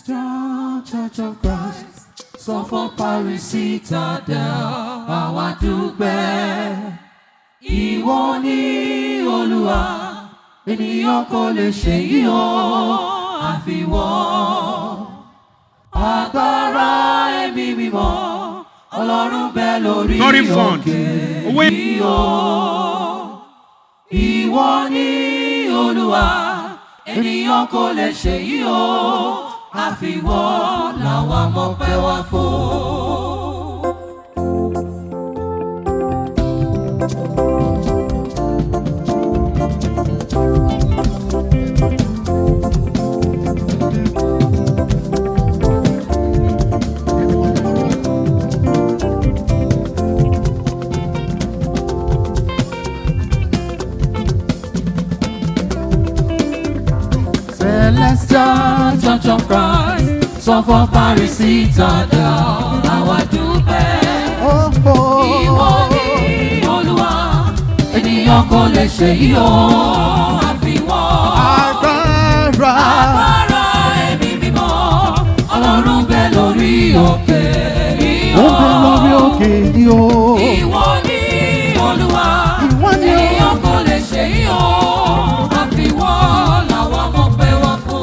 Celestial Church of Christ, sọ fún Paris Citadel, àwa dúpẹ́. Ìwọ ni Olúwa, ènìyàn kò lè ṣe yìí o, àfiwọ́. Agbára ẹ̀mí mímọ́, Ọlọ́run bẹ lórí òkè yìí o. Ìwọ ni Olúwa, ènìyàn kò lè ṣe yìí o, àfiwọ́ làwa mọpẹ́ wá fún. Celestial Church of Christ, sọ fún Paris Citadel, àwa dúpẹ́. Ìwọ ni Olúwa, ènìyàn kò lè ṣe yìí o, àfiwọ́. Agbára ẹ̀mí mímọ́, Ọlọ́run bẹ lórí òkè yìí o. Ìwọ ni Olúwa, ènìyàn kò lè ṣe yìí o, àfiwọ́ làwa mọpẹ́ wá fún.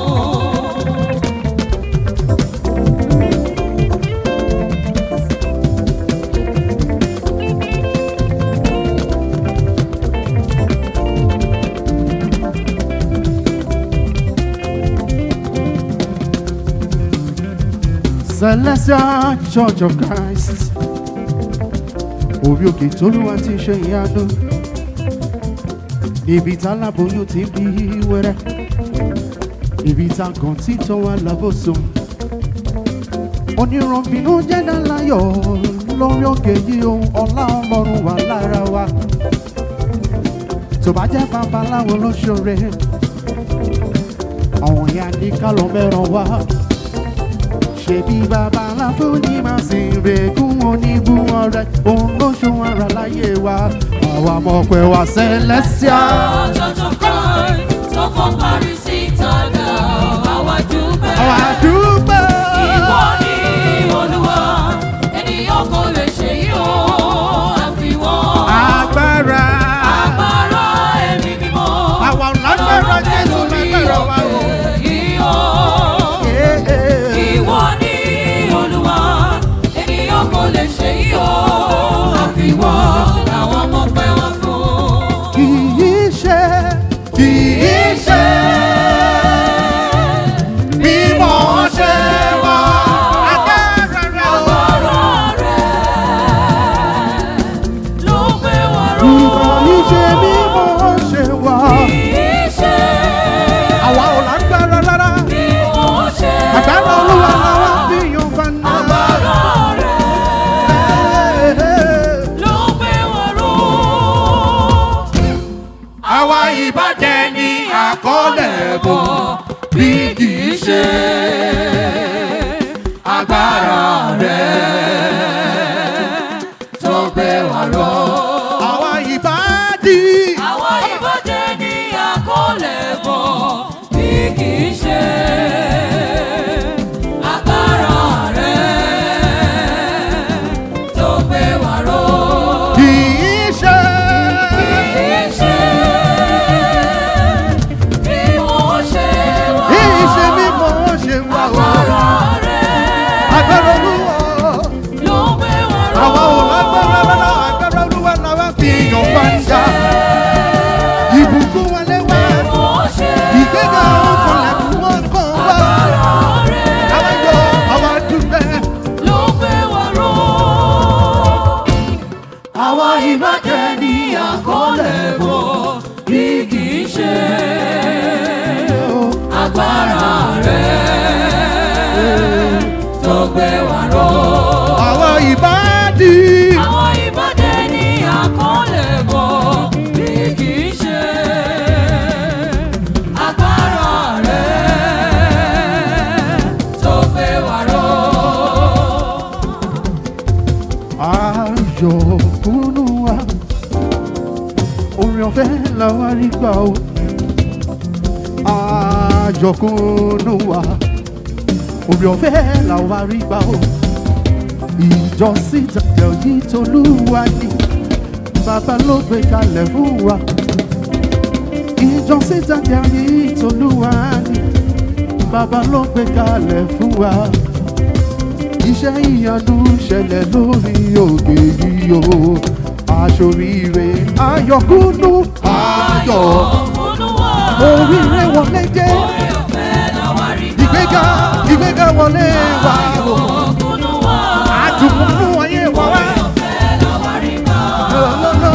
Celestial Church of Christ, orí òkè t'Olúwa ti ṣe ìyanu, ibi t'aláboyún ti bí wẹ́rẹ́, ibi t'àgàn ti tọ́ wa lábòsùn, onírànbínú jẹ́dá láyọ̀ lórí òkè yìí o, ọlá Ọlọ́run wà lára wa. Tó bá jẹ́ babaláwo ló ṣoore, àwọn ìyá ní kálọ̀ mẹ́ràn wá. Ṣebí babaláwo ní máa sì rẹ̀gùn oníbù ọ̀rẹ́, òun ló ṣòwò ara láyé wa, àwa mọ̀ pé wá Celestial Church of Christ, sọ fún Paris Citadel, àwa dúpẹ́. Ìwọ ni Olúwa, ènìyàn kò lè ṣe yìí o, àfiwọ́. Agbára ẹ̀mí mímọ́, àwa lágbára Jésù lágbára wa o. Ìwọ ni Olúwa, ènìyàn kò lè ṣe yìí o, àfiwọ́ làwọn mọpẹ́ wá fún. Kì í ṣe bí mo ṣe wà, agbára rẹ̀ ló gbé wa ró. kì í ṣe bí mo ṣe wà, àwa ò lágbára rárá, agbára Olúwa làwa fi yan fana. Agbára rẹ̀ ló gbé wa ró. Àwa ìbàjẹ́ ní àkọọ́lẹ̀ bò bí kì í ṣe Agbára rẹ̀ tó gbé wa ró. àwa ìbàdí. Àwa ìbàjẹ́ ní àkọọ́lẹ̀ bọ̀ bí kì í ṣe agbára rẹ̀ tó gbé wa ró. Kì í ṣe Bí mo ṣe wà, bí ṣe bí mo ṣe wà o, agbára rẹ̀ agbára Olúwa. ló gbé wa ró. Àwa ò lágbára rárá, agbára Olúwa làwa fi yan fana. Ìbùkún wọlé wá, Mo ṣe ìgbéga ọkàn lẹ́kùn wọn kàn wá. agbára rẹ̀ Àwa yọ, àwa dúpẹ́. ló gbé wa ró. Àwa ìbàjẹ́ ní àkọọ́lẹ̀ bọ̀ bí kì í ṣe agbára rẹ̀ tó gbé wa ró. Àwa ìbàdí. Àwa ìbàjẹ́ ní àkọọ́lẹ̀ bọ̀ bí kì í ṣe agbára rẹ̀ tó gbé wa ró. Ayọ̀ kúnnú wa, orin ọ̀fẹ́ làwa rí gbà o. Ayọ̀ kúnnú wa, orí ọ̀fẹ́ làwa rí gbà o. Ìjọ Citadel yìí t'Olúwa ni, bàbá ló gbé kalẹ̀ fún wa. Ìjọ Citadel yìí t'Olúwa ni, bàbá ló gbé kalẹ̀ fún wa. Iṣẹ́ ìyanu ṣẹlẹ̀ lórí òkè yìí o. Aṣoríire ayọ̀kúnú ayọ̀, oríire wọlé dé, ìgbéga wọlé wá o. Àdùnnú ayé wá wá.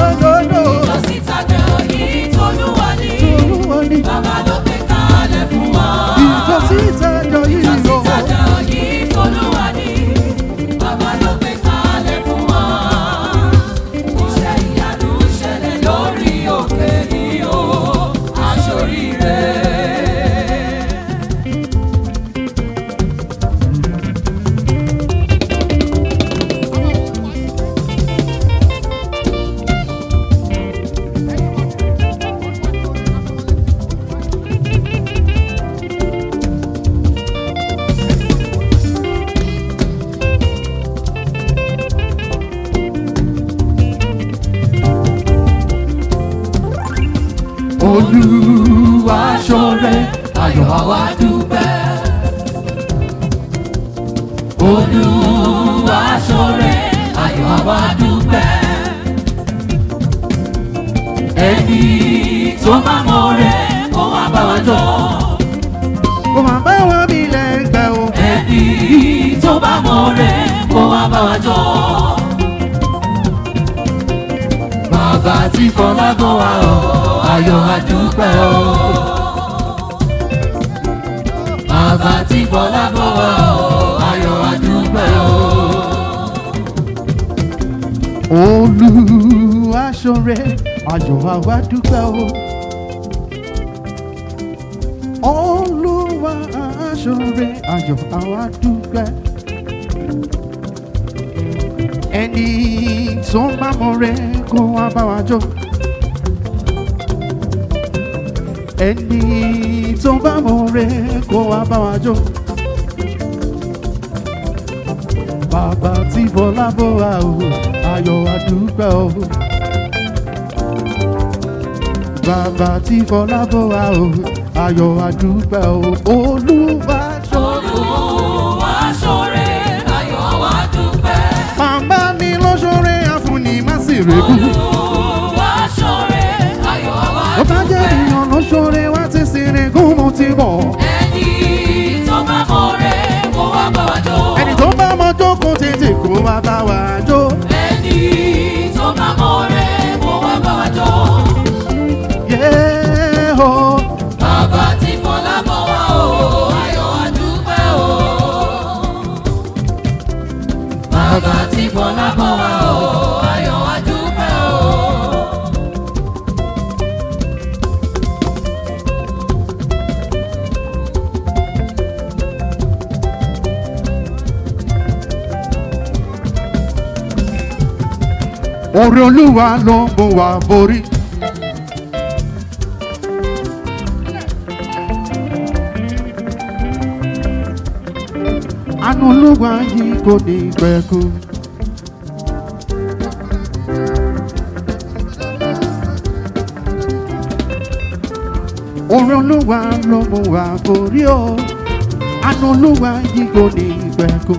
Ìjọ Citadel yìí t'Olúwa ni, bàbá ló gbé kalẹ̀ fún wa. Ìjọ Citadel yìí t'Olúwa ni, bàbá ló gbé kalẹ̀ fún wa. Iṣẹ́ ìyanu ṣẹlẹ̀ lórí òkè yìí o, aṣoríire. Olúwa ṣoore, ayọ̀ àwa dúpẹ́. Olúwa ṣoore, ayọ̀ àwa dúpẹ́. Ẹni tó bá mọ̀re kó wá bá wa jó. kò máa bá wa mi lẹ́gbẹ̀ẹ́ o. Ẹni tó bá mọ̀re kó wá bá wa jó. Bàbá tí fọlá bọ̀ wá o, ayọ̀ àdúpẹ́ o. Bàbá tí fọlá bọ̀ wá o, ayọ̀ àdúpẹ́ o. Olúwa ṣoore, ayọ̀ àwa dúpẹ́ o. Olúwa ṣoore, ayọ̀ àwa dúpẹ́. Ẹni tó bá mọ̀re kó wá bá wa jó. Ẹni tó bá mọ̀re kó wá bá wa jó. Bàbá tí fọlá bọ̀ wá o, ayọ̀ àdúpẹ́ o. Bàbá tí fọlá bọ̀ wá o, ayọ̀ àdúpẹ́ o. Olúwa ṣoore. Olúwa ṣoore, ayọ̀ àwa dúpẹ́. Bàbá mi ló ṣoore, àfúnni má sì rèkú. Olúwa ṣoore, ayọ̀ àwa Ó bá jẹ́ dúpẹ́. èèyàn ló ṣoore, wá ti sì rèkún mo ti bọ̀. Ẹni tó bá mọ̀re kó wá bá wa jó. Ẹni tó bá mọ jókòó tètè kó wá bá wa jó. Ẹni tó bá mọ̀re kó wá bá wa jó. Yéé o. Bàbá tí fọlá bọ̀ wá o, ayọ̀ àdúpẹ́ o. Bàbá tí fọlá bọ̀ wá o, ayọ̀ àdúpẹ́ o. Oore Olúwa ló mú wa borí. Àánú Olúwa yìí kò ní pẹ̀kú. Oore Olúwa ló mú wa borí o. Àánú Olúwa yìí kò ní pẹ̀kú.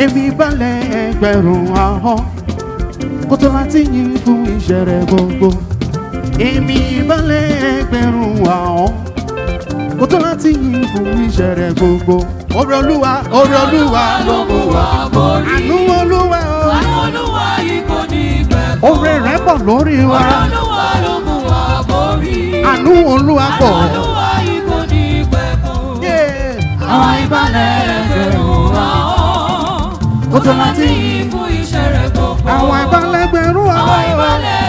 Èmi balẹ̀ ẹgbẹ̀rún ahọ́n kó tó láti yìn fún iṣẹ́ rẹ̀ gbogbo. Èmi balẹ̀ ẹgbẹ̀rún ahọ́n kó tó láti yìn fún iṣẹ́ rẹ̀ gbogbo. Oore Olúwa, oore Olúwa ló mú wa borí. Àánú Olúwa o. Àánú Olúwa yìí kò ní pẹ̀kú. Oore rẹ̀ pọ̀ lórí wa. Oore Olúwa ló mú wa borí. Àánú Olúwa pọ̀. Àánú Olúwa yìí kò ní pẹ̀kú. Yeah. Àwọn ìbálẹ̀ ẹgbẹ̀rún ahọ́n kó tó láti yìn fún iṣẹ́ rẹ̀ gbogbo. Àwọn ìbálẹ̀gbẹ̀rún Àwọn ahọ́n. ìbálẹ̀